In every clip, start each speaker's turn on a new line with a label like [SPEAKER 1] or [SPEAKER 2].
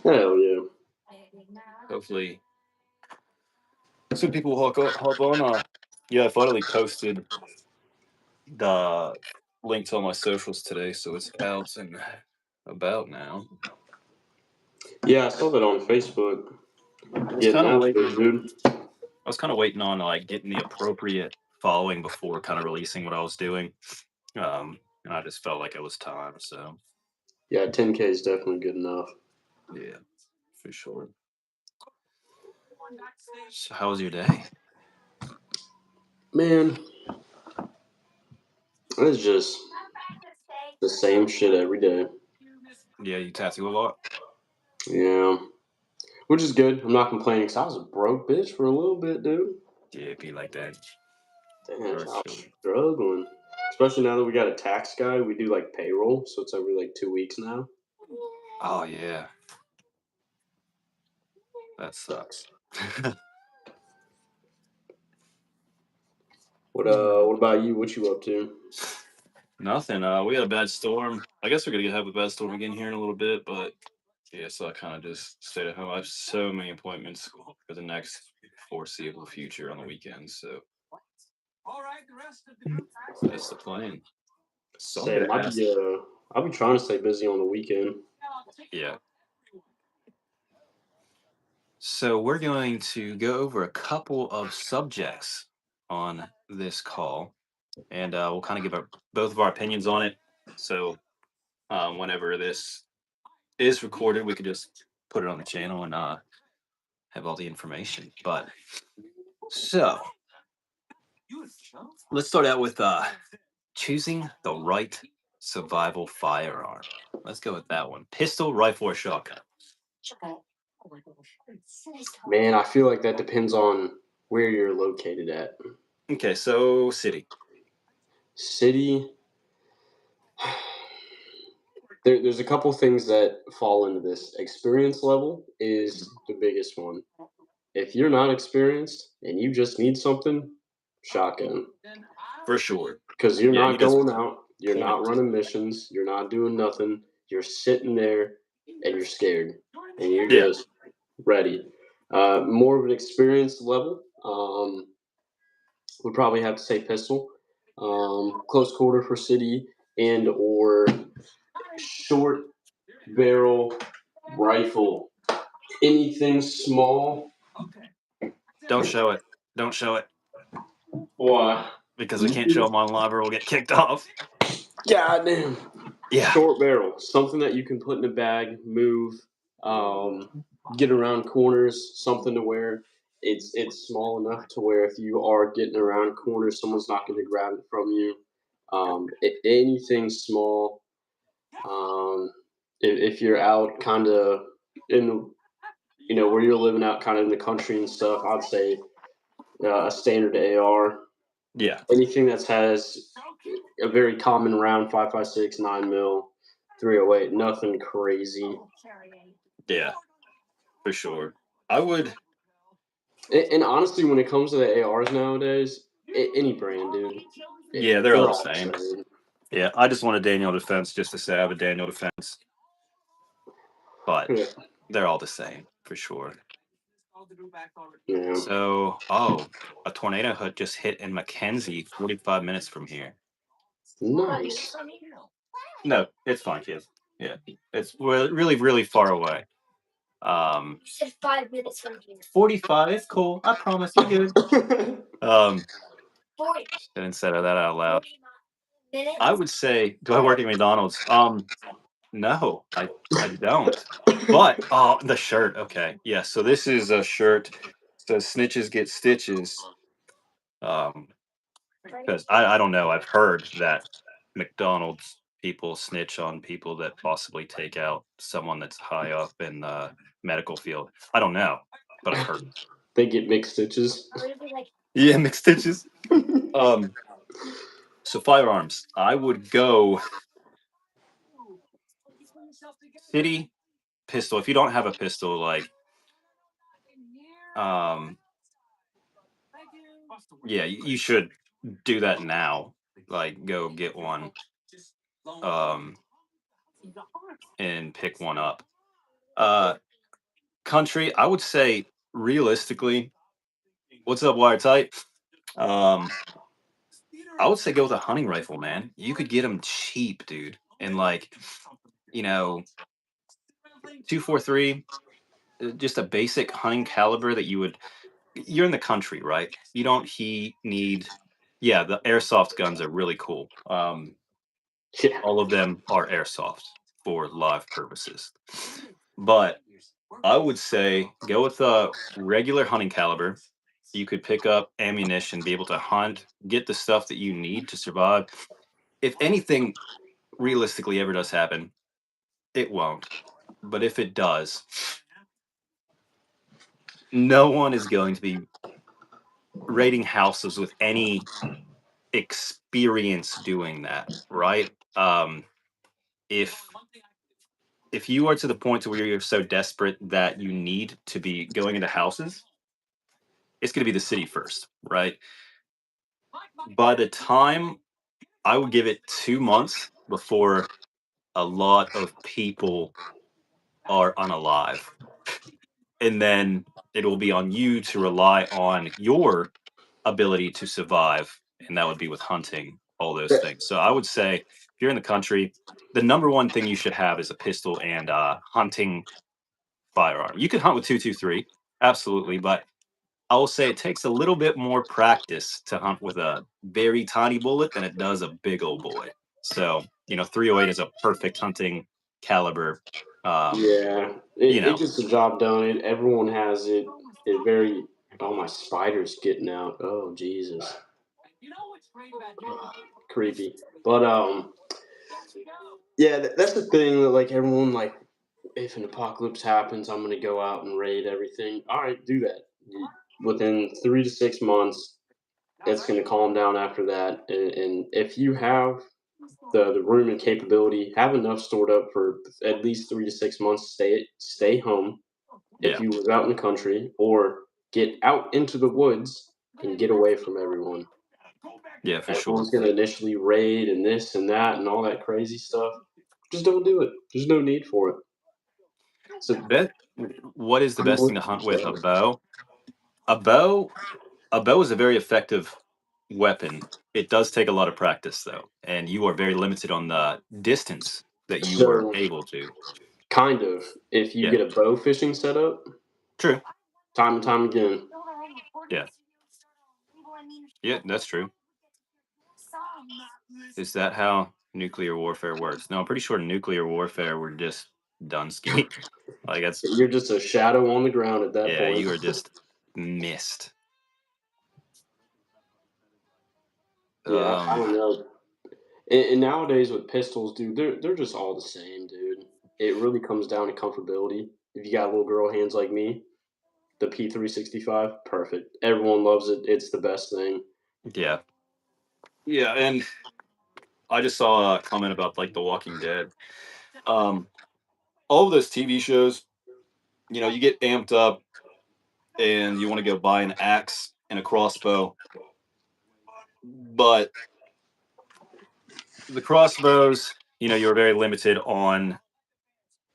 [SPEAKER 1] Hell yeah.
[SPEAKER 2] Hopefully, some people hop on. Yeah, I finally posted the link to all my socials today, so it's out and about now.
[SPEAKER 1] Yeah, I saw that on Facebook.
[SPEAKER 2] I was
[SPEAKER 1] Getting
[SPEAKER 2] kind of
[SPEAKER 1] after
[SPEAKER 2] waiting.
[SPEAKER 1] it, dude.
[SPEAKER 2] I was kind of waiting on like getting the appropriate following before kind of releasing what I was doing. And I just felt like it was time. So
[SPEAKER 1] Yeah, 10K is definitely good enough.
[SPEAKER 2] yeah, for sure. So how was your day?
[SPEAKER 1] Man, it's just the same shit every day.
[SPEAKER 2] Yeah, you tattoo a lot.
[SPEAKER 1] Yeah, which is good. I'm not complaining because I was a broke bitch for a little bit, dude.
[SPEAKER 2] Yeah, it'd be like that
[SPEAKER 1] Damn, I
[SPEAKER 2] for
[SPEAKER 1] was
[SPEAKER 2] sure.
[SPEAKER 1] struggling. Especially now that we got a tax guy, we do like payroll, so it's every like 2 weeks now.
[SPEAKER 2] Oh yeah, that sucks.
[SPEAKER 1] What about you? What you up to?
[SPEAKER 2] Nothing. We had a bad storm. I guess we're gonna have a bad storm again here in a little bit, but yeah, so I kind of just stayed at home. I have so many appointments for the next foreseeable future on the weekends, so that's the plan. So I'm gonna
[SPEAKER 1] Same.
[SPEAKER 2] ask.
[SPEAKER 1] I'll be trying to stay busy on the weekend.
[SPEAKER 2] Yeah. So we're going to go over a couple of subjects on this call, and we'll kind of give both of our opinions on it. So whenever this is recorded, we could just put it on the channel and have all the information. But so let's start out with choosing the right survival firearm. Let's go with that one. Pistol, rifle, or shotgun.
[SPEAKER 1] Man, I feel like that depends on where you're located at.
[SPEAKER 2] Okay, so city.
[SPEAKER 1] City, there's a couple things that fall into this. Experience level is the biggest one. If you're not experienced and you just need something, shotgun.
[SPEAKER 2] For sure.
[SPEAKER 1] Because you're
[SPEAKER 2] Yeah, you
[SPEAKER 1] not
[SPEAKER 2] just
[SPEAKER 1] going out, you're
[SPEAKER 2] point
[SPEAKER 1] not
[SPEAKER 2] it.
[SPEAKER 1] running missions, you're not doing nothing. You're sitting there and you're scared and you're
[SPEAKER 2] Yeah.
[SPEAKER 1] just ready. More of an experience level. Would probably have to say pistol. Close quarter for city and or short barrel rifle. Anything small.
[SPEAKER 2] Don't show it. Don't show it
[SPEAKER 1] Why?
[SPEAKER 2] because we can't show them on live or we'll get kicked off.
[SPEAKER 1] Goddamn.
[SPEAKER 2] Yeah.
[SPEAKER 1] Short barrel. Something that you can put in a bag, move, get around corners, something to where it's small enough to where if you are getting around corners, someone's not going to grab it from you. Anything small. Um, if you're out kind of in, where you're living out kind of in the country and stuff, I'd say a standard AR.
[SPEAKER 2] Yeah.
[SPEAKER 1] Anything that has a very common round 5.56, 9 mil, 308. Nothing crazy.
[SPEAKER 2] Yeah. For sure. I would.
[SPEAKER 1] And honestly, when it comes to the ARs nowadays, any brand, dude,
[SPEAKER 2] Yeah, they're all
[SPEAKER 1] they're
[SPEAKER 2] the
[SPEAKER 1] all the
[SPEAKER 2] same.
[SPEAKER 1] same.
[SPEAKER 2] Yeah, I just want a Daniel defense just to say I have a Daniel defense, but
[SPEAKER 1] Yeah.
[SPEAKER 2] they're all the same for sure.
[SPEAKER 1] Yeah.
[SPEAKER 2] So, a tornado just hit in Mackenzie, 45 minutes from here.
[SPEAKER 1] Nice.
[SPEAKER 2] No, it's fine, kids. Yeah, it's really, really far away. You said 5 minutes from here. 45. It's cool. I promise you're good. Um, Instead of that out loud, I would say, do I work at McDonald's? No, I don't. But the shirt. Okay, yeah. So this is a shirt. Says snitches get stitches. Um, because I don't know. I've heard that McDonald's people snitch on people that possibly take out someone that's high up in the medical field. I don't know, but I've heard.
[SPEAKER 1] They get mixed stitches.
[SPEAKER 2] Yeah, mixed stitches. Um, so firearms. I would go city pistol. If you don't have a pistol, like um, yeah, you should do that now. Like, go get one, um, and pick one up. Country, I would say realistically, what's up, Wiretite? Um, I would say go with a hunting rifle, man. You could get them cheap, dude. And like, you know, 243, just a basic hunting caliber that you're in the country, right? You don't need yeah, the airsoft guns are really cool.
[SPEAKER 1] Yeah.
[SPEAKER 2] All of them are airsoft for live purposes. But I would say go with a regular hunting caliber. You could pick up ammunition, be able to hunt, get the stuff that you need to survive. If anything realistically ever does happen, it won't. But if it does, no one is going to be raiding houses with any experience doing that, right? If if you are to the point to where you're so desperate that you need to be going into houses, it's going to be the city first, right? By the time I would give it 2 months before a lot of people are unalive, and then it will be on you to rely on your ability to survive, and that would be with hunting, all those things. So I would say if you're in the country, the number one thing you should have is a pistol and hunting firearm. You can hunt with 223, absolutely, but I will say it takes a little bit more practice to hunt with a very tiny bullet than it does a big old boy. So, 308 is a perfect hunting caliber. Um,
[SPEAKER 1] Yeah,
[SPEAKER 2] you
[SPEAKER 1] it
[SPEAKER 2] know,
[SPEAKER 1] gets the job done. Everyone has it. It very. Oh, my spider's getting out. Oh, Jesus, creepy. But yeah, that's the thing that like everyone like. If an apocalypse happens, I'm gonna go out and raid everything. All right, do that. Within 3 to 6 months, it's gonna calm down after that. And if you have the room and capability, have enough stored up for at least 3 to 6 months. Stay home if
[SPEAKER 2] yeah,
[SPEAKER 1] you live out in the country, or get out into the woods and get away from everyone.
[SPEAKER 2] yeah, for sure.
[SPEAKER 1] Everyone's gonna initially raid and this and that and all that crazy stuff. Just don't do it. There's no need for it. So
[SPEAKER 2] Bet, what is the best thing to
[SPEAKER 1] unbelievable
[SPEAKER 2] hunt with? A
[SPEAKER 1] stuff.
[SPEAKER 2] bow? A bow? A bow is a very effective weapon. It does take a lot of practice, though, and you are very limited on the distance that you were
[SPEAKER 1] So
[SPEAKER 2] able to.
[SPEAKER 1] kind of, if you
[SPEAKER 2] Yeah,
[SPEAKER 1] get a bow fishing setup,
[SPEAKER 2] true.
[SPEAKER 1] time and time again.
[SPEAKER 2] Yeah, yeah, that's true. Is that how nuclear warfare works? No, I'm pretty sure nuclear warfare we're just done ski. Like that's
[SPEAKER 1] You're just a shadow on the ground at that
[SPEAKER 2] yeah,
[SPEAKER 1] point.
[SPEAKER 2] you are just missed.
[SPEAKER 1] Yeah, I
[SPEAKER 2] Um,
[SPEAKER 1] don't know. And nowadays with pistols, dude, they're just all the same, dude. It really comes down to comfortability. If you got little girl hands like me, the P365, perfect. Everyone loves it. It's the best thing.
[SPEAKER 2] yeah, yeah, and I just saw a comment about like The Walking Dead. Um, all of those TV shows, you get amped up and you want to go buy an axe and a crossbow, but the crossbows, you're very limited on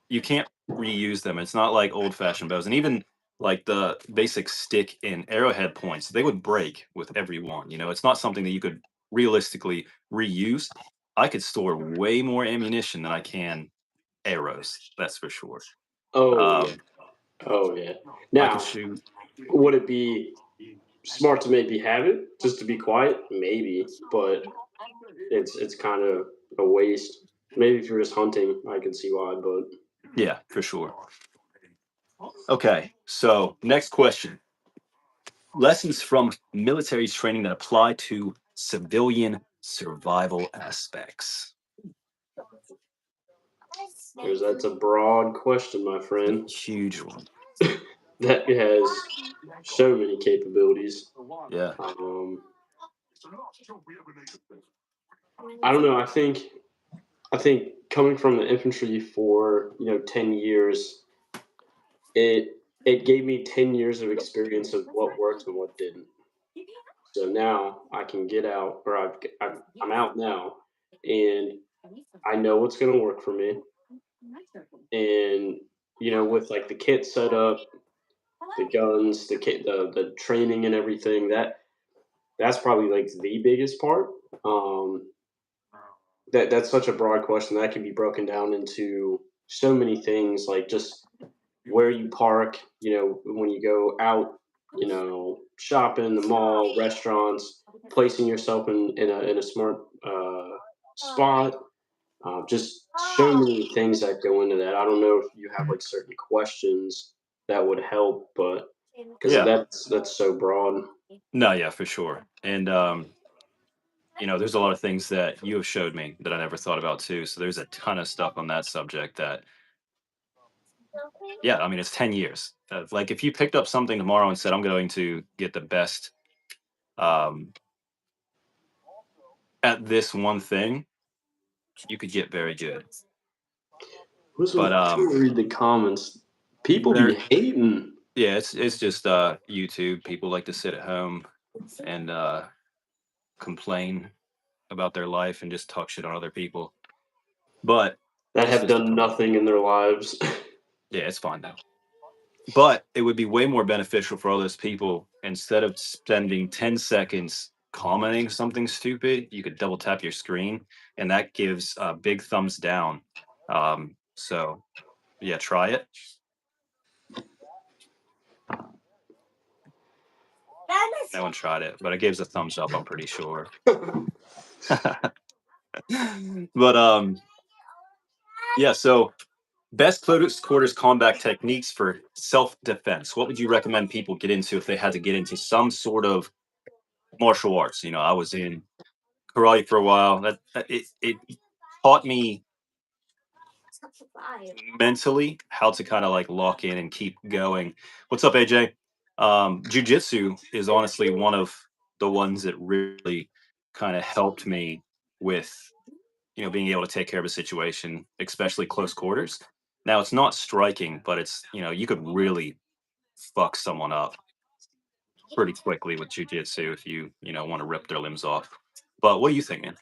[SPEAKER 2] you can't reuse them. It's not like old fashioned bows. And even like the basic stick and arrowhead points, they would break with every one. It's not something that you could realistically reuse. I could store way more ammunition than I can arrows. That's for sure.
[SPEAKER 1] Oh yeah.
[SPEAKER 2] Um,
[SPEAKER 1] Oh yeah.
[SPEAKER 2] I could
[SPEAKER 1] Now,
[SPEAKER 2] shoot.
[SPEAKER 1] would it be smart to maybe have it just to be quiet? Maybe, but it's kind of a waste. Maybe if you're just hunting, I can see why, but
[SPEAKER 2] Yeah, for sure. Okay, so next question. Lessons from military training that apply to civilian survival aspects.
[SPEAKER 1] there's that's a broad question, my
[SPEAKER 2] A
[SPEAKER 1] friend.
[SPEAKER 2] huge one.
[SPEAKER 1] That has so many capabilities.
[SPEAKER 2] Yeah.
[SPEAKER 1] Um, I don't know. I think coming from the infantry for 10 years, it gave me 10 years of experience of what worked and what didn't. So now I can get out, or I'm out now, and I know what's going to work for me, and with like the kit setup, the guns, the kit, the training and everything. That's probably like the biggest part. Um, that's such a broad question that can be broken down into so many things, like just where you park. When you go out, shopping, the mall, restaurants, placing yourself in a smart spot. Just so many things that go into that. I don't know if you have like certain questions that would help, but because
[SPEAKER 2] Yeah.
[SPEAKER 1] that's so broad.
[SPEAKER 2] No, yeah, for sure. And there's a lot of things that you have showed me that I never thought about too. So there's a ton of stuff on that subject that, yeah, I mean, it's 10 years. Like if you picked up something tomorrow and said, I'm going to get the best um, at this one thing, you could get very good. But
[SPEAKER 1] I'm trying to read the comments. People
[SPEAKER 2] there,
[SPEAKER 1] be hating.
[SPEAKER 2] yeah, it's just YouTube. People like to sit at home and complain about their life and just talk shit on other people. But
[SPEAKER 1] That
[SPEAKER 2] it's
[SPEAKER 1] have
[SPEAKER 2] just a
[SPEAKER 1] done
[SPEAKER 2] topic.
[SPEAKER 1] nothing in their lives.
[SPEAKER 2] Yeah, it's fine now. But it would be way more beneficial for all those people instead of spending 10 seconds commenting something stupid, you could double tap your screen and that gives a big thumbs down. So yeah, try it. No one tried it, but it gives a thumbs up, I'm pretty sure. But yeah, so best close quarters combat techniques for self-defense. What would you recommend people get into if they had to get into some sort of martial arts? I was in karate for a while. It taught me mentally how to kind of like lock in and keep going. What's up, AJ? Jiu-jitsu is honestly one of the ones that really kind of helped me with being able to take care of a situation, especially close quarters. Now it's not striking, but it's you could really fuck someone up pretty quickly with jujitsu if you want to rip their limbs off. But what do you think, man?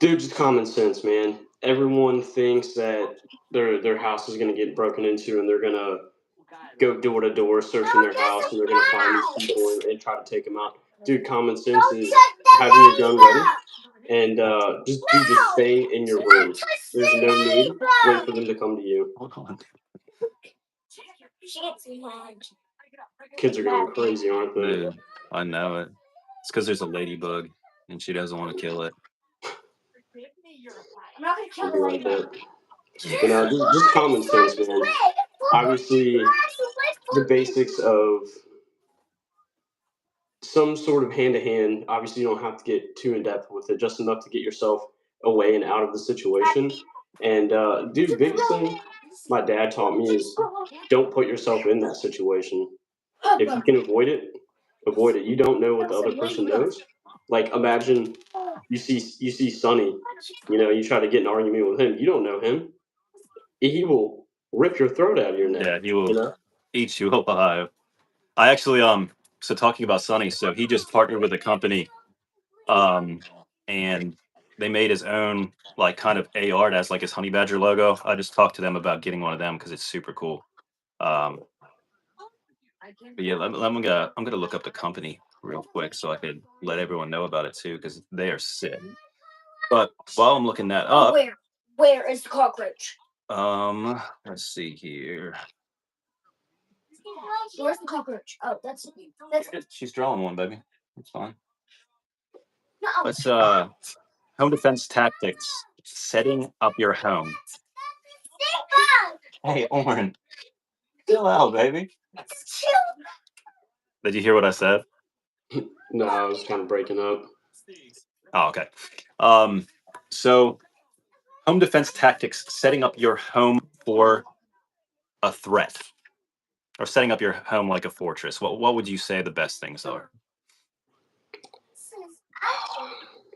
[SPEAKER 1] Dude, just common sense, man. Everyone thinks that their house is gonna get broken into, and they're gonna go door to door searching their house, and they're gonna find these people and try to take them out. Dude, common sense is having your gun ready, and just stay in your room. There's no need. Wait for them to come to you.
[SPEAKER 2] Hold on.
[SPEAKER 1] Kids are going crazy, aren't they?
[SPEAKER 2] Dude, I know it. It's because there's a ladybug and she doesn't want to kill it.
[SPEAKER 1] Something like that. But
[SPEAKER 2] Yeah.
[SPEAKER 1] no, just common sense, man. Obviously, the basics of some sort of hand to hand. Obviously, you don't have to get too in depth with it, just enough to get yourself away and out of the situation. And dude, biggest thing my dad taught me is don't put yourself in that situation. If you can avoid it. You don't know what the other person knows. Like imagine you see Sonny, you try to get an argument with him. You don't know him. He will rip your throat out of your neck.
[SPEAKER 2] Yeah, he
[SPEAKER 1] You
[SPEAKER 2] will
[SPEAKER 1] know.
[SPEAKER 2] eat you alive. I actually so talking about Sonny, so he just partnered with a company um and they made his own like kind of AR as like his honey badger logo. I just talked to them about getting one of them because it's super cool. Um but yeah, I'm gonna look up the company real quick so I could let everyone know about it too because they are sick. But while I'm looking that up,
[SPEAKER 3] Where is the cockroach?
[SPEAKER 2] let's see here.
[SPEAKER 3] Where's the cockroach? Oh, that's
[SPEAKER 2] She's drawing one, baby. It's fine.
[SPEAKER 3] no.
[SPEAKER 2] Let's home defense tactics. Setting up your home. Hey, Oren, chill out, baby. Did you hear what I said?
[SPEAKER 1] No, I was kind of breaking up.
[SPEAKER 2] Oh, okay. So home defense tactics, setting up your home for a threat. Or setting up your home like a fortress. What would you say the best things are?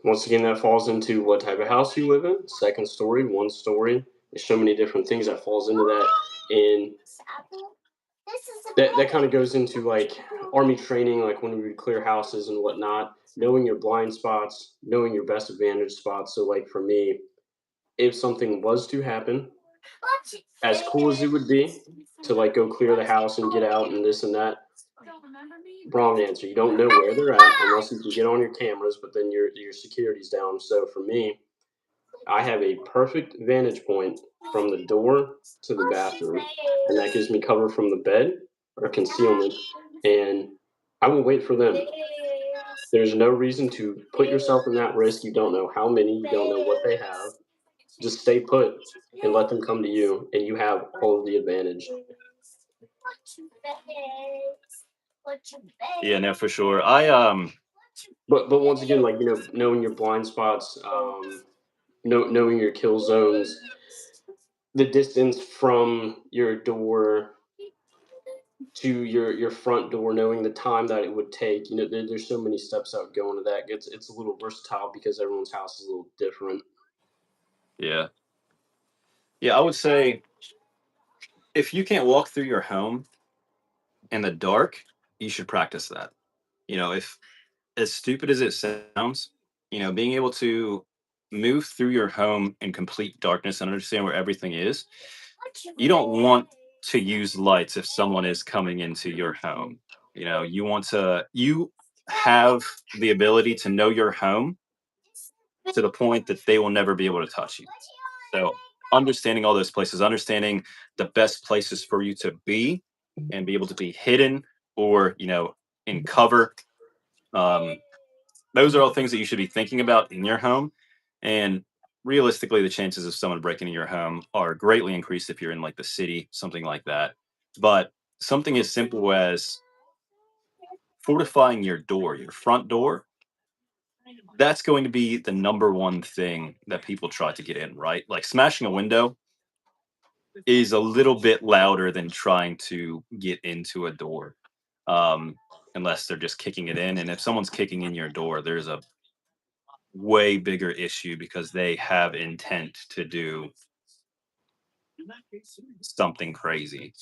[SPEAKER 1] Once again, that falls into what type of house you live in. Second story, one story. There's so many different things that falls into that, and that kind of goes into like army training, like when we would clear houses and whatnot. Knowing your blind spots, knowing your best advantage spots. So, like for me, if something was to happen, as cool as it would be to like go clear the house and get out and this and that, wrong answer. You don't know where they're at unless you can get on your cameras, but then your security's down. So for me, I have a perfect vantage point from the door to the bathroom, and that gives me cover from the bed or concealment. And I will wait for them. There's no reason to put yourself in that risk. You don't know how many, you don't know what they have. Just stay put and let them come to you, and you have all of the advantage.
[SPEAKER 2] Yeah, no, for sure.
[SPEAKER 1] But once again, like knowing your blind spots, knowing your kill zones, the distance from your door to your front door, knowing the time that it would take. There's so many steps out going to that. It's a little versatile because everyone's house is a little different.
[SPEAKER 2] Yeah. Yeah, I would say if you can't walk through your home in the dark, you should practice that. If as stupid as it sounds, being able to move through your home in complete darkness and understand where everything is, you don't want to use lights if someone is coming into your home. You have the ability to know your home to the point that they will never be able to touch you. So understanding all those places, understanding the best places for you to be and be able to be hidden or, in cover. Um, those are all things that you should be thinking about in your home. And realistically, the chances of someone breaking in your home are greatly increased if you're in like the city, something like that. But something as simple as fortifying your door, your front door, that's going to be the number one thing that people try to get in, right? Like smashing a window is a little bit louder than trying to get into a door, um, unless they're just kicking it in. And if someone's kicking in your door, there's a way bigger issue because they have intent to do something crazy.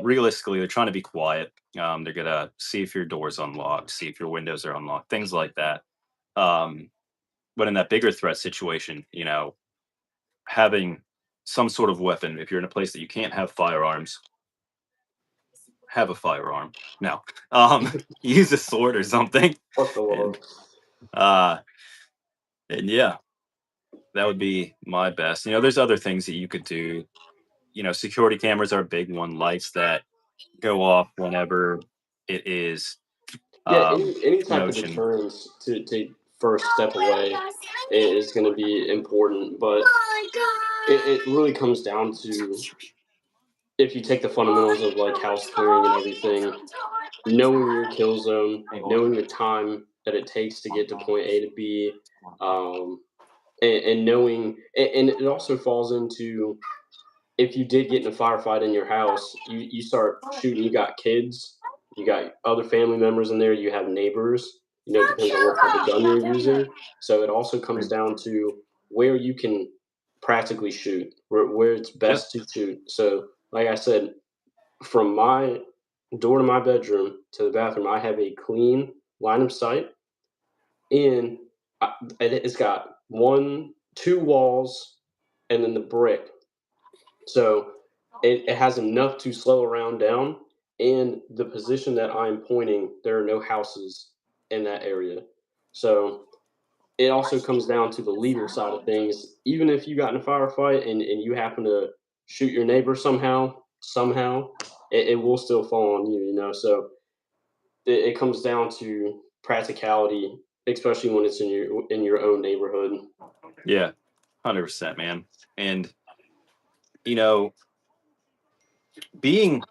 [SPEAKER 2] Realistically, they're trying to be quiet. They're gonna see if your door's unlocked, see if your windows are unlocked, things like that. Um, but in that bigger threat situation, having some sort of weapon, if you're in a place that you can't have firearms, have a firearm. No, use a sword or something.
[SPEAKER 1] Fuck the law.
[SPEAKER 2] And uh, and yeah, that would be my best. There's other things that you could do. Security cameras are a big one. Lights that go off whenever it is
[SPEAKER 1] Yeah, any type of
[SPEAKER 2] motion.
[SPEAKER 1] deterrence to first step away is going to be important, but it really comes down to, if you take the fundamentals of like house clearing and everything, knowing your kill zone, knowing the time that it takes to get to point A to B, um, and knowing, and it also falls into, if you did get in a firefight in your house, you start shooting. You got kids, you got other family members in there, you have neighbors. It depends on what type of gun you're using. So it also comes down to where you can practically shoot, where it's
[SPEAKER 2] Yep.
[SPEAKER 1] best to shoot. So, like I said, from my door to my bedroom to the bathroom, I have a clean line of sight, and it's got two walls, and then the brick. So it has enough to slow around down, and the position that I'm pointing, there are no houses in that area. So it also comes down to the legal side of things. Even if you got in a firefight and you happen to shoot your neighbor somehow, it will still fall on you. So it comes down to practicality, especially when it's in your own neighborhood.
[SPEAKER 2] Yeah, 100%, man. And you know, being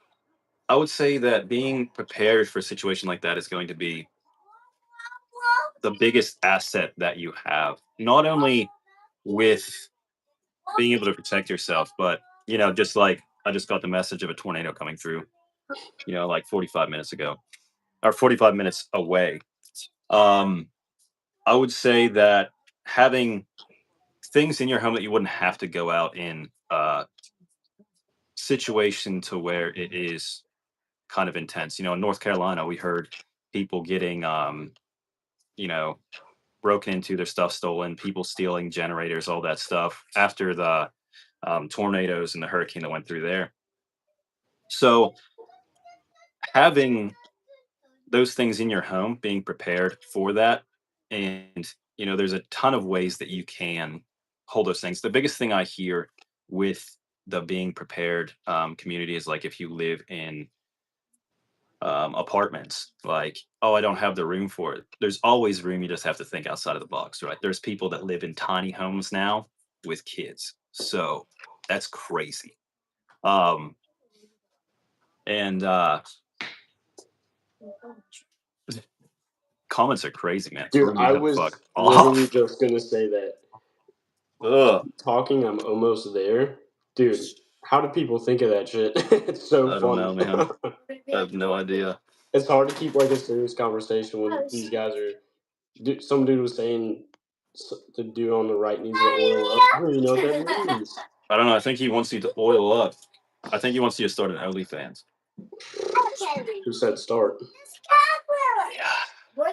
[SPEAKER 2] I would say that being prepared for a situation like that is going to be the biggest asset that you have. Not only with being able to protect yourself, but just like I just got the message of a tornado coming through, like 45 minutes ago or 45 minutes away. Um, I would say that having things in your home that you wouldn't have to go out in a situation to where it is kind of intense. In North Carolina, we heard people getting, you know, broken into, their stuff stolen, people stealing generators, all that stuff after the tornadoes and the hurricane that went through there. So having those things in your home, being prepared for that, and there's a ton of ways that you can hold those things. The biggest thing I hear with the being prepared community is like if you live in apartments, like, oh, I don't have the room for it. There's always room. You just have to think outside of the box, right? There's people that live in tiny homes now with kids. So that's crazy. Um, and comments are crazy, man.
[SPEAKER 1] Dude,
[SPEAKER 2] Throwing me
[SPEAKER 1] I
[SPEAKER 2] the
[SPEAKER 1] was
[SPEAKER 2] fuck
[SPEAKER 1] literally
[SPEAKER 2] off.
[SPEAKER 1] just gonna say that.
[SPEAKER 2] Ugh,
[SPEAKER 1] Talking, I'm almost there. Dude, how do people think of that shit? It's so
[SPEAKER 2] I don't know,
[SPEAKER 1] funny.
[SPEAKER 2] man. I have no idea.
[SPEAKER 1] It's hard to keep like a serious conversation when these guys are. Some dude was saying the dude on the right needs to oil up. I don't even know what that means.
[SPEAKER 2] I don't know. I think he wants you to oil up. I think he wants you to start an OnlyFans.
[SPEAKER 1] Who said start?
[SPEAKER 2] Yeah.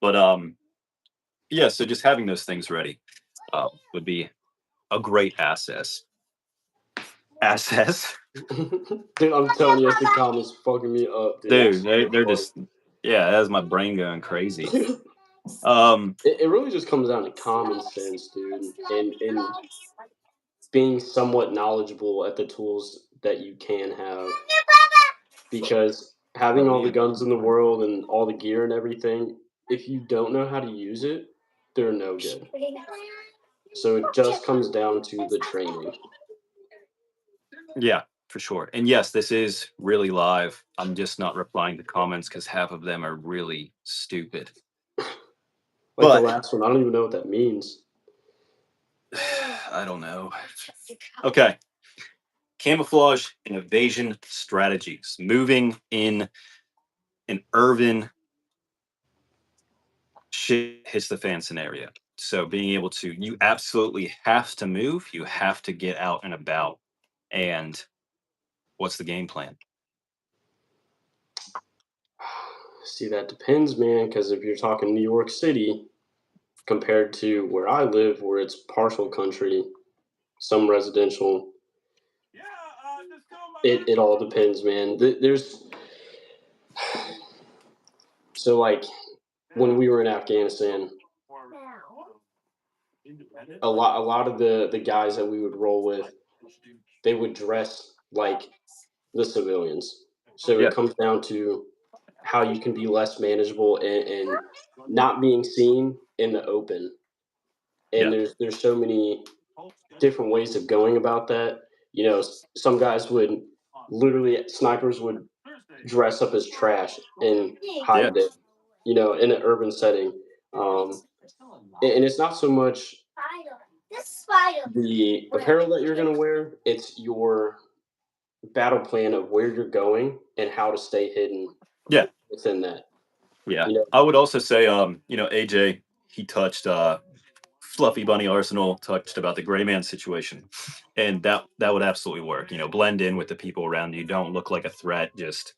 [SPEAKER 2] But yeah. So just having those things ready would be a great access. Access,
[SPEAKER 1] Dude, I'm telling you, the comments fucking me up, dude.
[SPEAKER 2] dude.
[SPEAKER 1] It's
[SPEAKER 2] They're
[SPEAKER 1] so
[SPEAKER 2] just yeah. That's my brain going crazy.
[SPEAKER 1] funny.
[SPEAKER 2] Um,
[SPEAKER 1] It really just comes down to common sense, dude, and being somewhat knowledgeable at the tools that you can have. Because having all the guns in the world and all the gear and everything, if you don't know how to use it, they're no good. So it just comes down to the training.
[SPEAKER 2] yeah, for sure. And yes, this is really live. I'm just not replying to comments because half of them are really stupid.
[SPEAKER 1] Like the
[SPEAKER 2] But
[SPEAKER 1] last one, I don't even know what that means.
[SPEAKER 2] I don't know. Okay. Camouflage and evasion strategies. Moving in an urban shit hits the fan scenario. So being able to, you absolutely have to move. You have to get out and about. And what's the game plan?
[SPEAKER 1] See, that depends, man, because if you're talking New York City compared to where I live, where it's partial country, some residential, it all depends, man. There's so like when we were in Afghanistan, a lot of the guys that we would roll with, they would dress like the civilians. So it
[SPEAKER 2] Yeah,
[SPEAKER 1] comes down to how you can be less manageable and not being seen in the open. And
[SPEAKER 2] yeah,
[SPEAKER 1] there's so many different ways of going about that. Some guys would literally snipers would dress up as trash and
[SPEAKER 2] yeah,
[SPEAKER 1] hide it. In an urban setting. And it's not so much the apparel that you're going to wear; it's your battle plan of where you're going and how to stay hidden
[SPEAKER 2] yeah,
[SPEAKER 1] within that.
[SPEAKER 2] yeah.
[SPEAKER 1] You know,
[SPEAKER 2] I would also say, AJ, he touched Fluffy Bunny Arsenal touched about the gray man situation. And that would absolutely work. Blend in with the people around you. Don't look like a threat. Just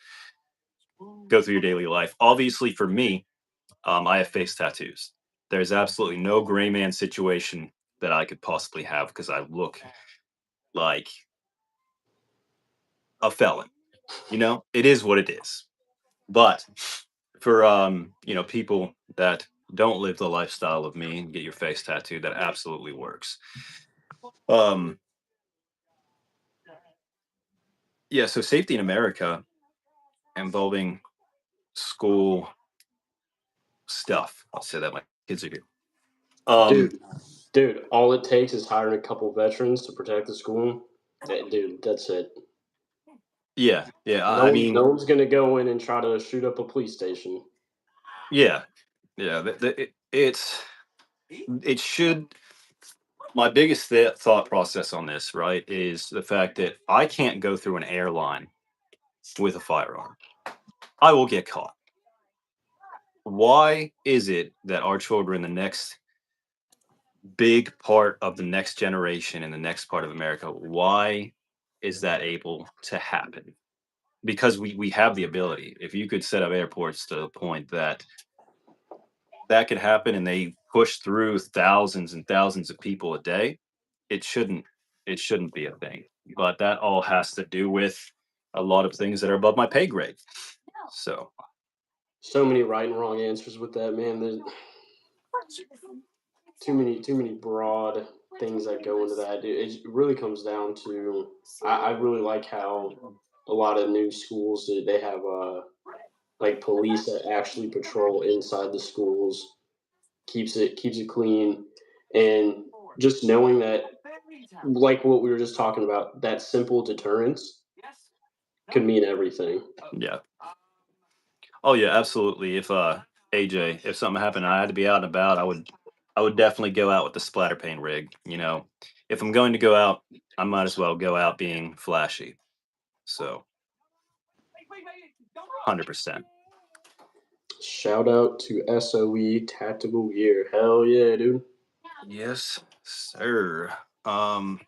[SPEAKER 2] go through your daily life. Obviously, for me, I have face tattoos. There's absolutely no gray man situation that I could possibly have because I look like a felon. It is what it is. But for people that don't live the lifestyle of me and get your face tattooed, that absolutely works. Um, yeah. So safety in America involving school stuff. I'll say that my kids are here. Um,
[SPEAKER 1] dude, dude, all it takes is hiring a couple veterans to protect the school. Dude, that's it.
[SPEAKER 2] yeah, yeah.
[SPEAKER 1] No
[SPEAKER 2] I
[SPEAKER 1] one, no
[SPEAKER 2] mean,
[SPEAKER 1] one's gonna go in and try to shoot up a police station.
[SPEAKER 2] yeah, yeah. It should. My biggest thought process on this, right, is the fact that I can't go through an airline with a firearm. I will get caught. Why is it that our children, the next big part of the next generation and the next part of America, why is that able to happen? Because we have the ability. If you could set up airports to the point that that could happen and they push through thousands and thousands of people a day, it shouldn't. it shouldn't be a thing. But that all has to do with a lot of things that are above my pay grade. So
[SPEAKER 1] So many right and wrong answers with that, man. There's too many broad things that go into that. It really comes down to I really like how a lot of new schools they have like police that actually patrol inside the schools, keeps it clean, and just knowing that, like what we were just talking about, that simple deterrence could mean everything.
[SPEAKER 2] yeah. Oh yeah, absolutely. If AJ, if something happened and I had to be out and about, I would definitely go out with the splatter paint rig. You know, if I'm going to go out, I might as well go out being flashy. So 100%.
[SPEAKER 1] Shout out to SOE Tactical Gear. Hell yeah, dude.
[SPEAKER 2] Yes, sir. Um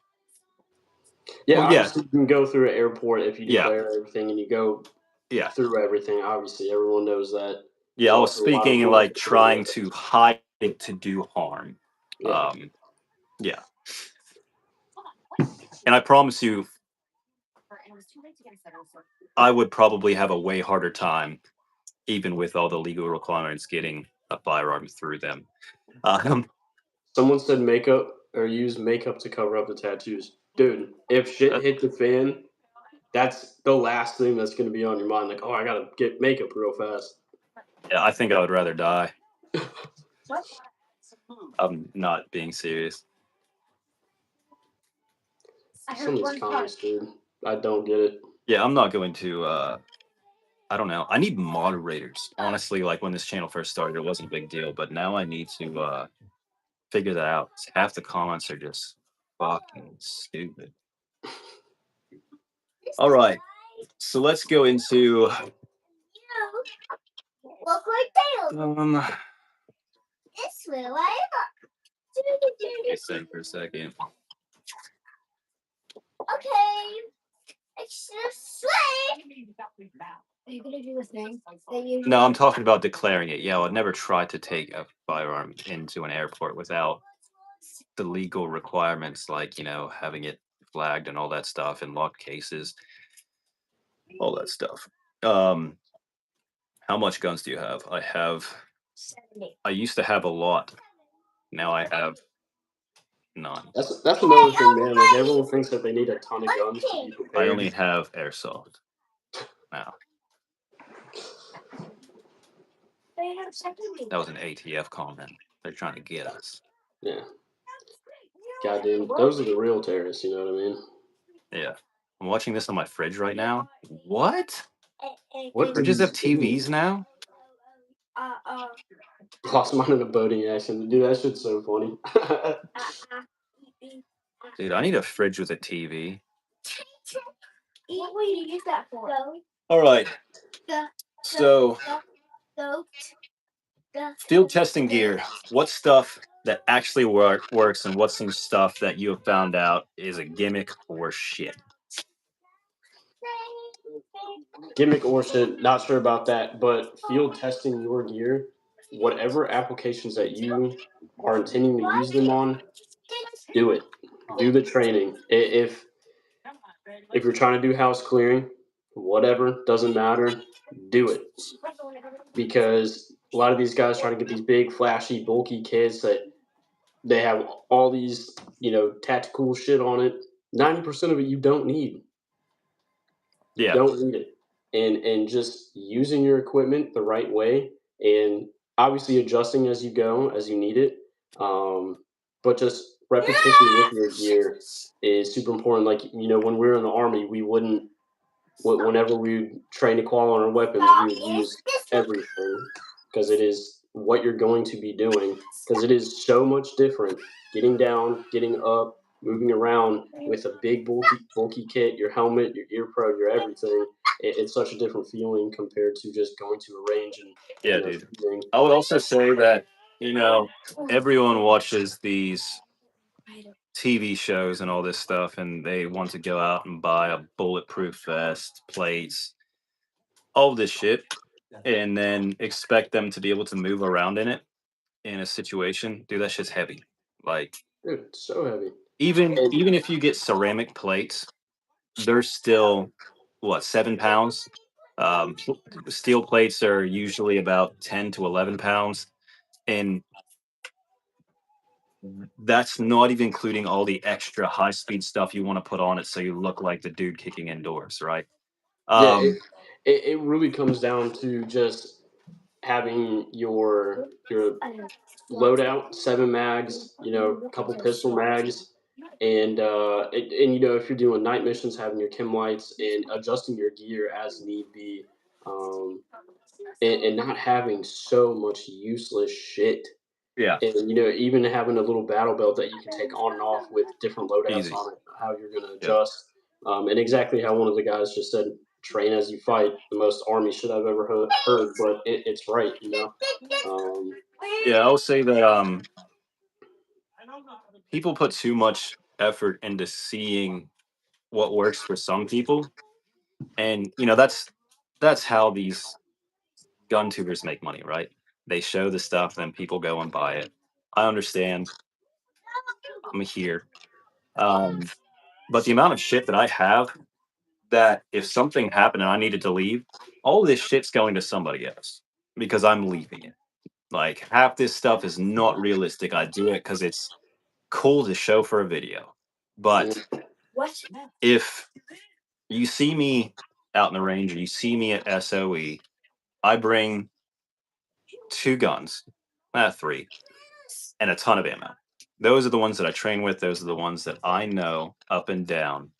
[SPEAKER 1] Yeah,
[SPEAKER 2] well yeah,
[SPEAKER 1] obviously you can go through an airport if you
[SPEAKER 2] yeah,
[SPEAKER 1] declare everything and you go
[SPEAKER 2] yeah.
[SPEAKER 1] through everything. Obviously, everyone knows that.
[SPEAKER 2] Yeah,
[SPEAKER 1] There's
[SPEAKER 2] I was
[SPEAKER 1] also a lot of
[SPEAKER 2] speaking
[SPEAKER 1] rules
[SPEAKER 2] like
[SPEAKER 1] that go
[SPEAKER 2] trying
[SPEAKER 1] with it.
[SPEAKER 2] to hide it to do harm.
[SPEAKER 1] Yeah.
[SPEAKER 2] Yeah. And I promise you, I would probably have a way harder time, even with all the legal requirements, getting a firearm through them. Um,
[SPEAKER 1] Someone said makeup or use makeup to cover up the tattoos. Dude, if shit
[SPEAKER 2] uh,
[SPEAKER 1] hit the fan, that's the last thing that's going to be on your mind. Like, oh, I got to get makeup real fast.
[SPEAKER 2] yeah, I think I would rather die. I'm not being serious.
[SPEAKER 1] Some of these comments, dude, I don't get it.
[SPEAKER 2] Yeah, I'm not going to. I don't know. I need moderators. Honestly, like when this channel first started, it wasn't a big deal, but now I need to figure that out. Half the comments are just fucking stupid. All right, so let's go into
[SPEAKER 3] Look like Dale. This way, right?
[SPEAKER 2] for a second.
[SPEAKER 3] Okay. It's just way. Are you gonna do the thing that you?
[SPEAKER 2] No, I'm talking about declaring it. Yeah, I'd never try to take a firearm into an airport without the legal requirements, like, you know, having it flagged and all that stuff in locked cases, all that stuff. How much guns do you have? I used to have a lot. Now I have none.
[SPEAKER 1] That's another thing, man. Like everyone thinks that they need a ton of guns to be
[SPEAKER 2] I
[SPEAKER 1] prepared.
[SPEAKER 2] only have airsoft now. That was an ATF comment. They're trying to get us.
[SPEAKER 1] Yeah. Goddamn, those are the real terrorists. You know what I mean?
[SPEAKER 2] Yeah. I'm watching this on my fridge right now. What?
[SPEAKER 1] What
[SPEAKER 2] Fridges have
[SPEAKER 1] do you
[SPEAKER 2] TVs now?
[SPEAKER 1] lost mine in a boating accident? Dude, that shit's so funny.
[SPEAKER 2] Dude, I need a fridge with a TV.
[SPEAKER 3] What will you use that for?
[SPEAKER 2] All right. So, field testing gear. What stuff that actually works and what's some stuff that you have found out is a gimmick or shit?
[SPEAKER 1] Gimmick or shit, not sure about that, but field testing your gear, whatever applications that you are intending to use them on, do it. Do the training. If you're trying to do house clearing, whatever, doesn't matter, do it. Because a lot of these guys try to get these big, flashy, bulky kits that they have all these, tactical shit on it. 90% of it you don't need.
[SPEAKER 2] Yeah.
[SPEAKER 1] Don't need it. And just using your equipment the right way and obviously adjusting as you go, as you need it. But just repetition with your gear is super important. Like, when we were in the army, we wouldn't whenever we train to qual on our weapons, we would use everything because it is what you're going to be doing. Because it is so much different getting down, getting up, moving around with a big bulky kit, your helmet, your ear pro, your everything. It's such a different feeling compared to just going to a range and
[SPEAKER 2] Yeah, dude.
[SPEAKER 1] shooting.
[SPEAKER 2] I would also say that, everyone watches these TV shows and all this stuff, and they want to go out and buy a bulletproof vest, plates, all this shit, and then expect them to be able to move around in it in a situation. Dude, that shit's heavy. Like,
[SPEAKER 1] Dude, it's so heavy.
[SPEAKER 2] Even
[SPEAKER 1] And
[SPEAKER 2] even if you get ceramic plates, they're still what 7 pounds. Steel plates are usually about 10 to 11 pounds, and that's not even including all the extra high speed stuff you want to put on it so you look like the dude kicking indoors, right?
[SPEAKER 1] yeah,
[SPEAKER 2] Um,
[SPEAKER 1] it really comes down to just having your loadout, 7 mags, a couple pistol mags, and if you're doing night missions, having your chem lights and adjusting your gear as need be, um, and not having so much useless shit.
[SPEAKER 2] yeah,
[SPEAKER 1] And even having a little battle belt that you can take on and off with different loadouts
[SPEAKER 2] easy.
[SPEAKER 1] on it, how you're going to
[SPEAKER 2] Yep.
[SPEAKER 1] adjust, and exactly how one of the guys just said, "Train as you fight." The most army shit I've ever heard, but it's right. Um,
[SPEAKER 2] Yeah, I will say that people put too much effort into seeing what works for some people, and that's how these gun tubers make money, right? They show the stuff, then people go and buy it. I understand. I'm here. Um, but the amount of shit that I have, that if something happened and I needed to leave, all this shit's going to somebody else because I'm leaving it. Like half this stuff is not realistic. I do it because it's cool to show for a video.
[SPEAKER 1] yeah.
[SPEAKER 2] But if you see me out in the range or you see me at SOE, I bring 2 guns, three, and a ton of ammo. Those are the ones that I train with. Those are the ones that I know up and down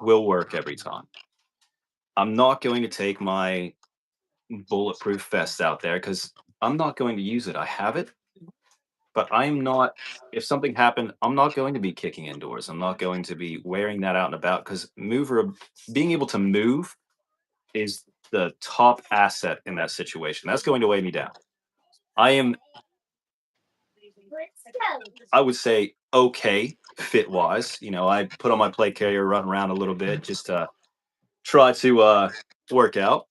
[SPEAKER 2] will work every time. I'm not going to take my bulletproof vest out there because I'm not going to use it. I have it, but I'm not. If something happened, I'm not going to be kicking indoors. I'm not going to be wearing that out and about because being able to move is the top asset in that situation. That's going to weigh me down. I am, I would say, okay, fit wise. I put on my plate carrier, run around a little bit just to try to work out.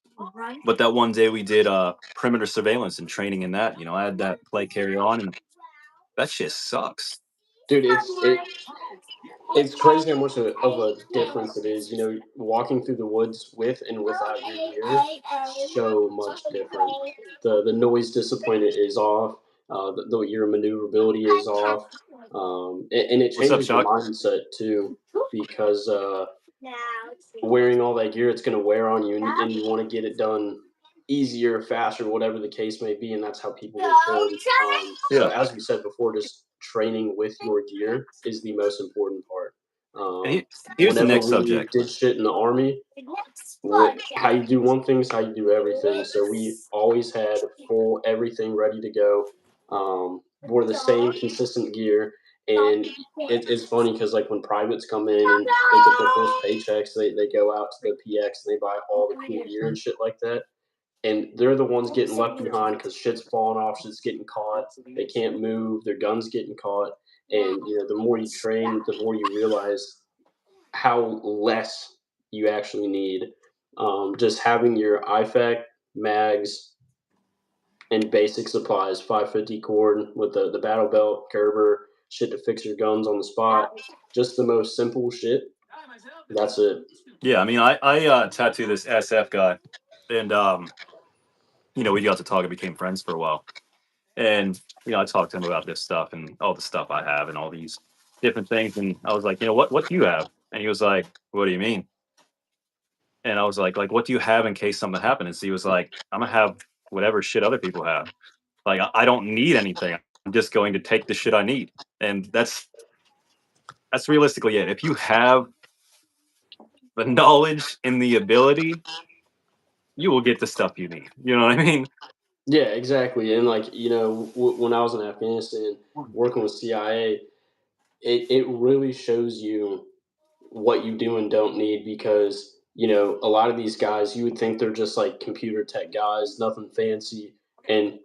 [SPEAKER 2] But that one day we did perimeter surveillance and training in that. I had that plate carrier on, and that shit sucks.
[SPEAKER 1] Dude, it's crazy how much of a difference it is. Walking through the woods with and without your gear, so much different. The noise discipline is off. Your maneuverability is off, and it
[SPEAKER 2] What's up,
[SPEAKER 1] changes your
[SPEAKER 2] Chuck?
[SPEAKER 1] mindset too, because wearing all that gear, it's going to wear on you, and you want to get it done easier, faster, whatever the case may be, and that's how people get killed. So
[SPEAKER 2] Yeah.
[SPEAKER 1] as we said before, just training with your gear is the most important part.
[SPEAKER 2] And
[SPEAKER 1] Um,
[SPEAKER 2] here's the
[SPEAKER 1] Whenever
[SPEAKER 2] next
[SPEAKER 1] we
[SPEAKER 2] subject.
[SPEAKER 1] did shit in the army, how you do one thing is how you do everything. So we always had full everything ready to go. Wore the same consistent gear, and it's funny because like when privates come in and they get their first paychecks, they go out to the PX and they buy all the cool gear and shit like that. And they're the ones getting left behind because shit's falling off, shit's getting caught. They can't move, their guns getting caught, and the more you train, the more you realize how less you actually need. Just having your IFAC, mags, and basic supplies, 550 cord with the battle belt, Gerber, shit to fix your guns on the spot. Just the most simple shit. That's it.
[SPEAKER 2] Yeah, I mean, I tattooed this SF guy, and we got to talk and became friends for a while. And I talked to him about this stuff and all the stuff I have and all these different things. And I was like, what do you have? And he was like, what do you mean? And I was like, what do you have in case something happens? He was like, I'm gonna have whatever shit other people have. Like, I don't need anything. I'm just going to take the shit I need. And that's realistically it. If you have the knowledge and the ability, you will get the stuff you need. You know what I mean?
[SPEAKER 1] Yeah, exactly. And like when I was in Afghanistan working with CIA, it really shows you what you do and don't need because a lot of these guys you would think they're just like computer tech guys, nothing fancy, and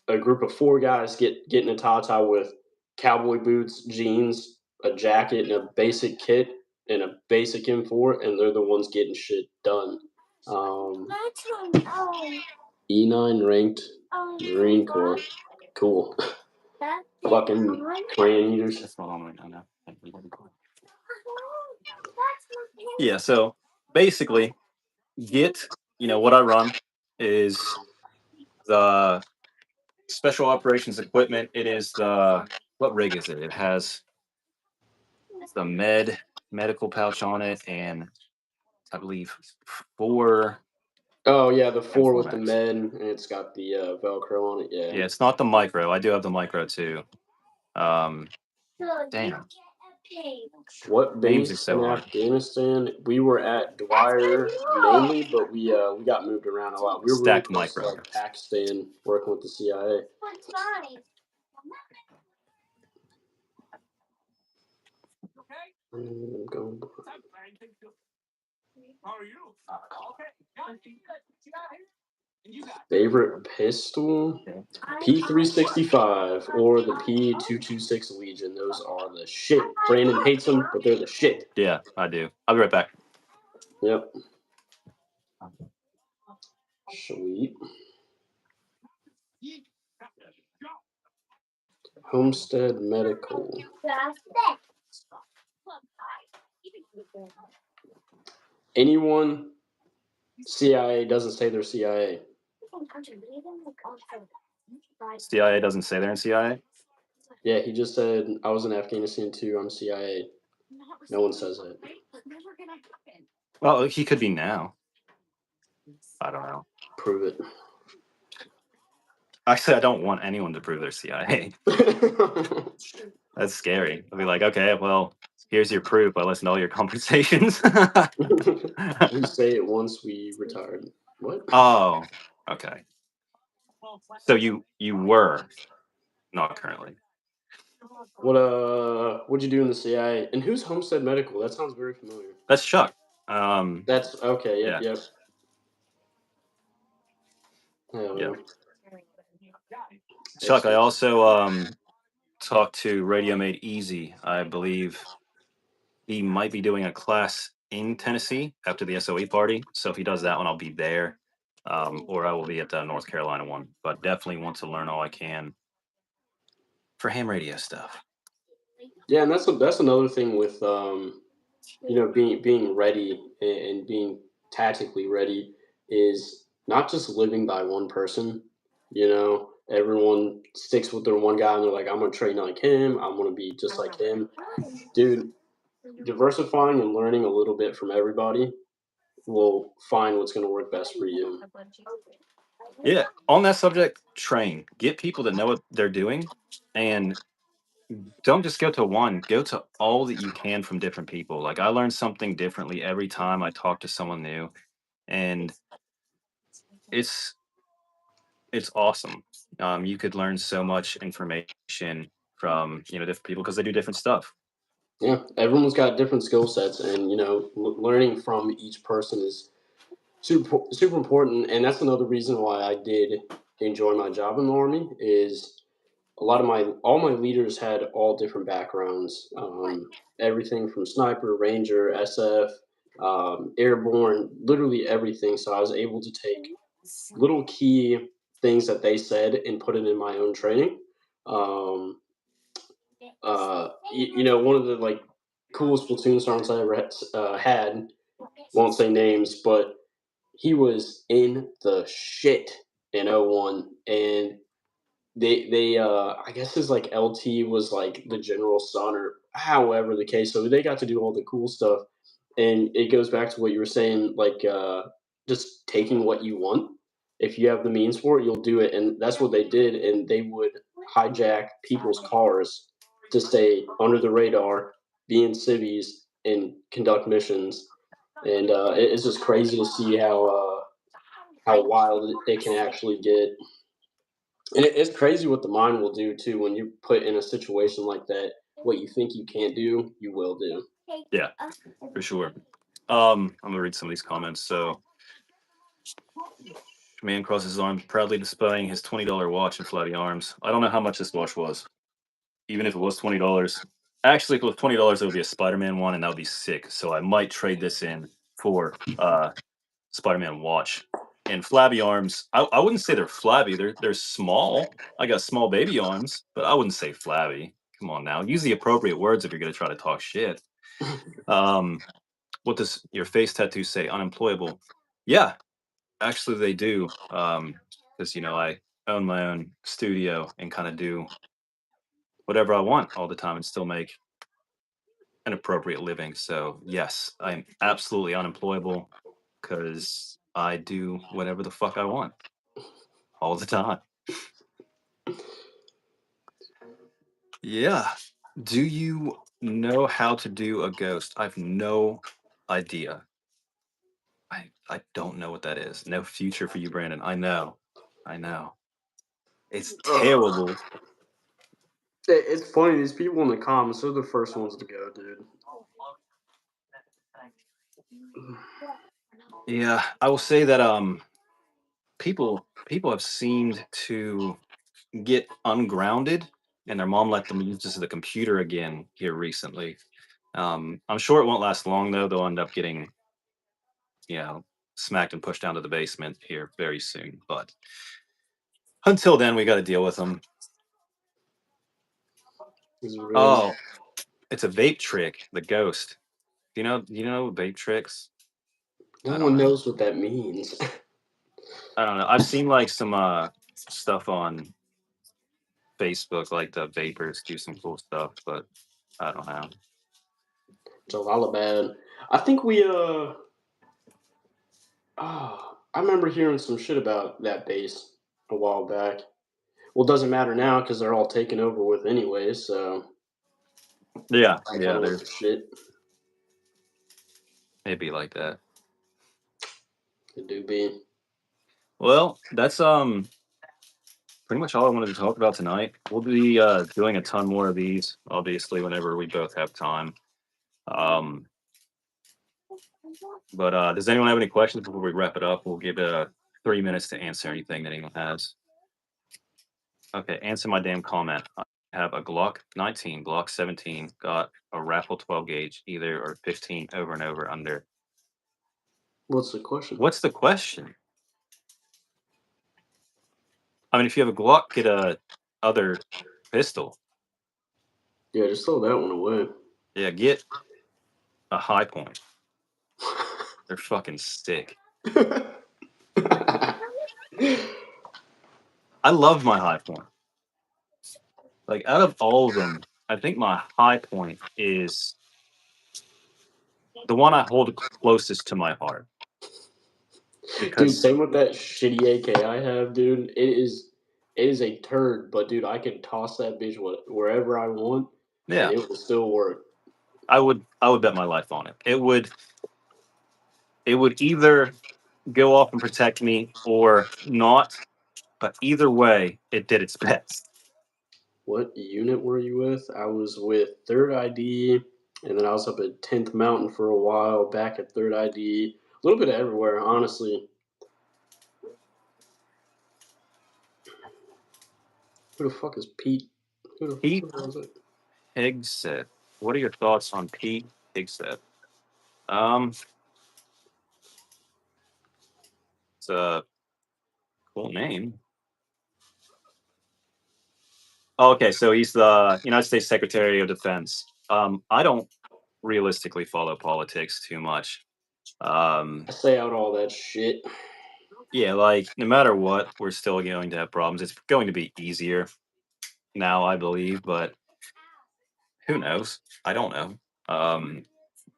[SPEAKER 1] a group of 4 guys get in a tata with cowboy boots, jeans, a jacket, and a basic kit and a basic M4, and they're the ones getting shit done. Um, E9 ranked Marine Corps, cool. Fucking clan eaters.
[SPEAKER 2] That's not on right now. Yeah, so basically, what I run is the special operations equipment. It is what rig is it? It has the medical pouch on it, and I believe 4
[SPEAKER 1] Oh yeah, the 4 with the
[SPEAKER 2] M4 Max.
[SPEAKER 1] med, and it's got the Velcro on it. Yeah.
[SPEAKER 2] Yeah, it's not the micro. I do have the micro too. Damn,
[SPEAKER 1] What
[SPEAKER 2] names are
[SPEAKER 1] base
[SPEAKER 2] so
[SPEAKER 1] in
[SPEAKER 2] hard.
[SPEAKER 1] Afghanistan? We were at Dwyer mainly, but we got moved around a lot. We were really
[SPEAKER 2] Stacked
[SPEAKER 1] close to
[SPEAKER 2] micro.
[SPEAKER 1] like Pakistan, working with the CIA. Favorite pistol? P365 or the P226 Legion. Those are the shit. Brandon hates them, but they're the shit.
[SPEAKER 2] Yeah, I do. I'll be right back.
[SPEAKER 1] Yep. Sweet. Homestead Medical. Anyone CIA doesn't say they're CIA.
[SPEAKER 2] CIA doesn't say they're in CIA.
[SPEAKER 1] Yeah, he just said, I was in Afghanistan too, I'm CIA. No one says it.
[SPEAKER 2] Well, he could be now. I don't know.
[SPEAKER 1] Prove it.
[SPEAKER 2] Actually, I don't want anyone to prove they're CIA. That's scary. I'll be like, okay, well, here's your proof. I listened to all your conversations.
[SPEAKER 1] We say it once we retired. What?
[SPEAKER 2] Oh, okay. So you were not currently.
[SPEAKER 1] What'd you do in the CIA? And who's Homestead Medical? That sounds very familiar.
[SPEAKER 2] That's Chuck.
[SPEAKER 1] That's okay. Yep.
[SPEAKER 2] Yeah.
[SPEAKER 1] Yep. Hell yeah.
[SPEAKER 2] Chuck, I
[SPEAKER 1] Excellent.
[SPEAKER 2] also talked to Radio Made Easy. I believe he might be doing a class in Tennessee after the SOE party. So if he does that one, I'll be there. Or I will be at the North Carolina one. But definitely want to learn all I can for ham radio stuff.
[SPEAKER 1] Yeah, and that's another thing with being ready and being tactically ready is not just living by one person. Everyone sticks with their one guy and they're like, I'm gonna train like him. I'm gonna be just like him, dude. Diversifying and learning a little bit from everybody will find what's going to work best for you.
[SPEAKER 2] Yeah. On that subject, train. Get people that know what they're doing, and don't just go to one. Go to all that you can from different people. Like I learn something differently every time I talk to someone new, and it's awesome. You could learn so much information from different people because they do different stuff.
[SPEAKER 1] Yeah, everyone's got different skill sets, and learning from each person is super important. And that's another reason why I did enjoy my job in the Army. Is all my leaders had all different backgrounds, everything from sniper, ranger, SF, airborne, literally everything. So I was able to take little key things that they said and put it in my own training. Um, one of the coolest platoon sergeants I ever had, won't say names, but he was in the shit in '01, and they I guess his LT was like the general's son or however the case. So they got to do all the cool stuff, and it goes back to what you were saying, just taking what you want. If you have the means for it, you'll do it, and that's what they did. And they would hijack people's cars to stay under the radar, be in civies, and conduct missions. And it's just crazy to see how wild it can actually get. And it's crazy what the mind will do too when you're put in a situation like that. What you think you can't do, you will do.
[SPEAKER 2] Yeah, for sure. I'm gonna read some of these comments. So, man crosses his arms, proudly displaying his $20 watch in Flabby Arms. I don't know how much this watch was, even if it was $20. Actually, if it was $20, it would be a Spider-Man one, and that would be sick. So I might trade this in for Spider-Man watch. And flabby arms, I wouldn't say they're flabby. They're small. I got small baby arms, but I wouldn't say flabby. Come on now. Use the appropriate words if you're going to try to talk shit. What does your face tattoo say? Unemployable. Yeah, actually they do. Because, I own my own studio and kind of do whatever I want all the time and still make an appropriate living. So, yes, I'm absolutely unemployable because I do whatever the fuck I want all the time. Yeah. Do you know how to do a ghost? I've no idea. I don't know what that is. No future for you, Brandon. I know. I know. It's terrible.
[SPEAKER 1] It's funny. These people in the comments, they're the first ones to go, dude.
[SPEAKER 2] Yeah, I will say that people have seemed to get ungrounded and their mom let them use this as the computer again here recently. I'm sure it won't last long though. They'll end up getting, you know, smacked and pushed down to the basement here very soon. But until then, we got to deal with them.
[SPEAKER 1] Is it really?
[SPEAKER 2] Oh, it's a vape trick, the ghost. You know vape tricks?
[SPEAKER 1] No
[SPEAKER 2] I don't
[SPEAKER 1] one
[SPEAKER 2] know.
[SPEAKER 1] knows what that means.
[SPEAKER 2] I don't know. I've seen like some stuff on Facebook, like the vapors do some cool stuff, but I don't know.
[SPEAKER 1] Jalalabad. I think we I remember hearing some shit about that base a while back. Well, it doesn't matter now because they're all taken over with anyway. So
[SPEAKER 2] Yeah,
[SPEAKER 1] I
[SPEAKER 2] yeah,
[SPEAKER 1] don't know what the
[SPEAKER 2] there's
[SPEAKER 1] shit
[SPEAKER 2] maybe like that.
[SPEAKER 1] it do be.
[SPEAKER 2] Well, that's pretty much all I wanted to talk about tonight. We'll be doing a ton more of these, obviously, whenever we both have time. Um, but does anyone have any questions before we wrap it up? We'll give 3 minutes to answer anything that anyone has. Okay, answer my damn comment. I have a Glock 19, Glock 17, got a raffle 12 gauge, either or 15 over and over under.
[SPEAKER 1] What's the question?
[SPEAKER 2] What's the question? I mean, if you have a Glock, get a other pistol.
[SPEAKER 1] Yeah, just throw that one away.
[SPEAKER 2] Yeah, get a high point. They're fucking sick. I love my high point. Like out of all of them, I think my high point is the one I hold closest to my heart.
[SPEAKER 1] Dude,
[SPEAKER 2] Because
[SPEAKER 1] same with that shitty AK I have, dude. It is a turd, but dude, I can toss that bitch wherever I want,
[SPEAKER 2] yeah,
[SPEAKER 1] and it will still work.
[SPEAKER 2] I would bet my life on it. It would either go off and protect me or not, but either way, it did its best.
[SPEAKER 1] What unit were you with? I was with 3rd ID, and then I was up at 10th Mountain for a while, back at 3rd ID. A little bit of everywhere, honestly. Who the fuck is Pete? Who
[SPEAKER 2] Pete
[SPEAKER 1] the hell is it?
[SPEAKER 2] Hegseth. What are your thoughts on Pete Hegseth? It's a cool name. Oh, okay, so he's the United States Secretary of Defense. I don't realistically follow politics too much.
[SPEAKER 1] I say out all that shit.
[SPEAKER 2] Yeah, like no matter what, we're still going to have problems. It's going to be easier now, I believe, but who knows? I don't know.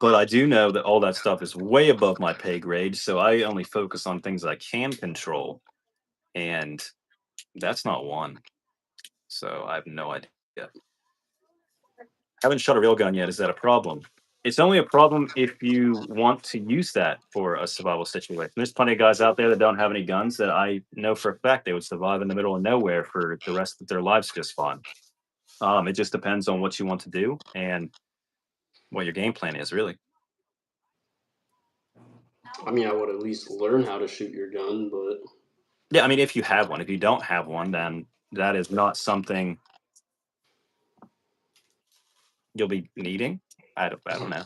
[SPEAKER 2] But I do know that all that stuff is way above my pay grade, so I only focus on things I can control, and that's not one. So I have no idea. Haven't shot a real gun yet. Is that a problem? It's only a problem if you want to use that for a survival situation. There's plenty of guys out there that don't have any guns that I know for a fact they would survive in the middle of nowhere for the rest of their lives just fine. It just depends on what you want to do and what your game plan is, really.
[SPEAKER 1] I mean, I would at least learn how to shoot your gun, but
[SPEAKER 2] Yeah, I mean, if you have one. If you don't have one, then that is not something you'll be needing. I don't know.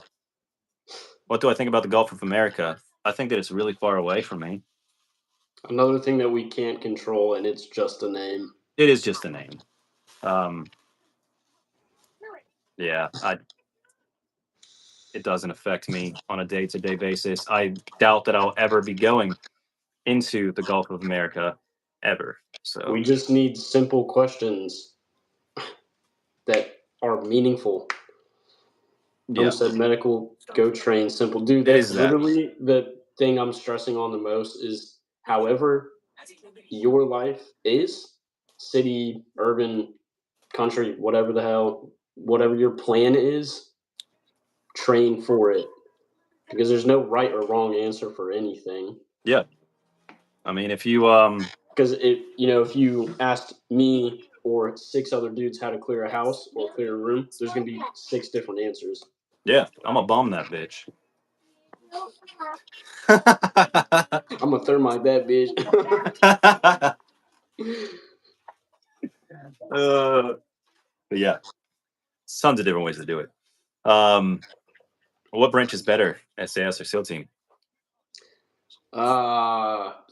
[SPEAKER 2] What do I think about the Gulf of America? I think that it's really far away from me.
[SPEAKER 1] another thing that we can't control, and it's just a name.
[SPEAKER 2] It is just a name. Um, Yeah, it doesn't affect me on a day-to-day basis. I doubt that I'll ever be going into the Gulf of America ever. So
[SPEAKER 1] We just need simple questions that are meaningful.
[SPEAKER 2] yeah,
[SPEAKER 1] Said medical, go train, simple. Dude,
[SPEAKER 2] it
[SPEAKER 1] that's
[SPEAKER 2] is that.
[SPEAKER 1] literally the thing I'm stressing on the most is however your life is, city, urban, country, whatever the hell, whatever your plan is, train for it. Because there's no right or wrong answer for anything.
[SPEAKER 2] Yeah. I mean, if you
[SPEAKER 1] Because if you asked me or 6 other dudes how to clear a house or clear a room, there's gonna be 6 different answers.
[SPEAKER 2] yeah, I'm gonna bomb that bitch.
[SPEAKER 1] I'm gonna thermite that bitch.
[SPEAKER 2] But yeah, tons of different ways to do it. What branch is better, SAS or SEAL team?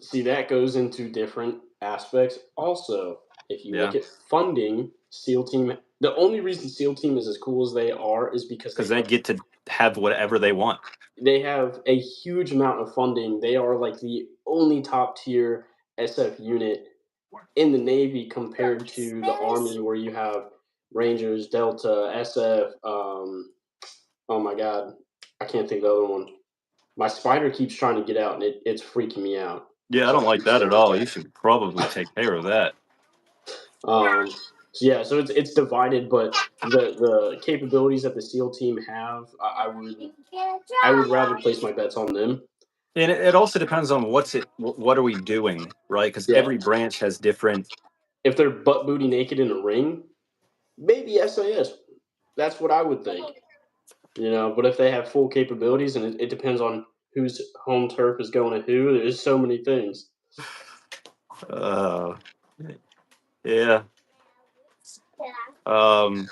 [SPEAKER 1] See, that goes into different aspects. Also, if you
[SPEAKER 2] Yeah,
[SPEAKER 1] look at funding, SEAL Team, the only reason SEAL Team is as cool as they are is because
[SPEAKER 2] because they get to have whatever they want.
[SPEAKER 1] they have a huge amount of funding. They are like the only top tier SF unit in the Navy compared to the Army, where you have Rangers, Delta, SF. Oh my God, I can't think of the other one. My spider keeps trying to get out, and it's freaking me out.
[SPEAKER 2] Yeah, I
[SPEAKER 1] So
[SPEAKER 2] don't
[SPEAKER 1] I
[SPEAKER 2] like
[SPEAKER 1] keep
[SPEAKER 2] that at
[SPEAKER 1] sending it
[SPEAKER 2] all.
[SPEAKER 1] back.
[SPEAKER 2] You should probably take care of that.
[SPEAKER 1] So yeah, so it's divided, but the capabilities that the SEAL team have, I would rather place my bets on them.
[SPEAKER 2] And it also depends on what are we doing, right? Because
[SPEAKER 1] Yeah,
[SPEAKER 2] every branch has different.
[SPEAKER 1] if they're butt booty naked in a ring, maybe SAS. That's what I would think. But if they have full capabilities, and it depends on whose home turf is going to who, there's so many things.
[SPEAKER 2] Uh, yeah. Um,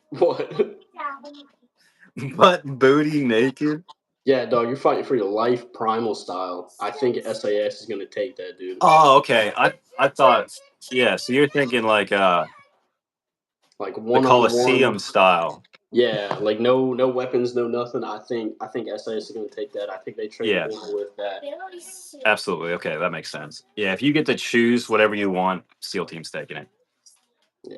[SPEAKER 1] What?
[SPEAKER 2] but booty naked.
[SPEAKER 1] Yeah, dog, you're fighting for your life, primal style. I think SAS is going to take that, dude.
[SPEAKER 2] Oh, okay. I thought. Yeah. So you're thinking like
[SPEAKER 1] Like
[SPEAKER 2] the
[SPEAKER 1] one on
[SPEAKER 2] Colosseum
[SPEAKER 1] one.
[SPEAKER 2] style.
[SPEAKER 1] Yeah, like no weapons, no nothing. I think SAS is going to take that. I think they trade
[SPEAKER 2] Yeah.
[SPEAKER 1] over with that.
[SPEAKER 2] Absolutely. Okay, that makes sense. Yeah, if you get to choose whatever you want, SEAL team's taking it.
[SPEAKER 1] Yeah,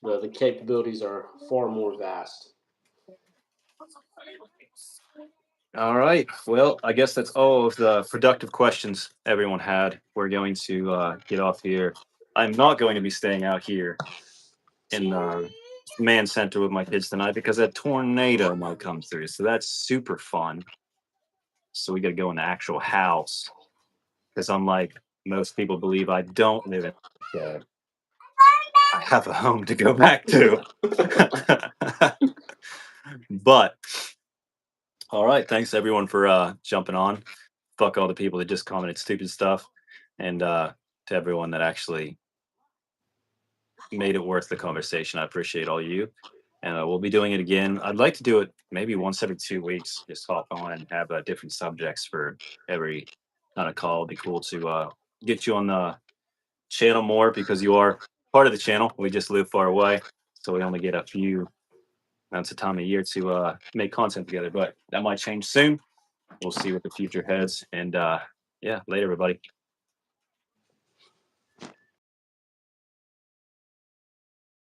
[SPEAKER 1] the capabilities are far more vast.
[SPEAKER 2] All right. Well, I guess that's all of the productive questions everyone had. We're going to get off here. I'm not going to be staying out here in the man center with my kids tonight because a tornado might come through. So that's super fun. So we got to go in the actual house because unlike most people believe, I don't live in. I have a home to go back to. But all right, thanks everyone for jumping on. Fuck all the people that just commented stupid stuff, and to everyone that actually made it worth the conversation. I appreciate all you, and we'll be doing it again. I'd like to do it maybe once every 2 weeks. Just hop on and have different subjects for every kind of call. It'd be cool to get you on the channel more because you are part of the channel. We just live far away, so we only get a few amounts of time a year to make content together. But that might change soon. We'll see what the future has. And yeah, later, everybody.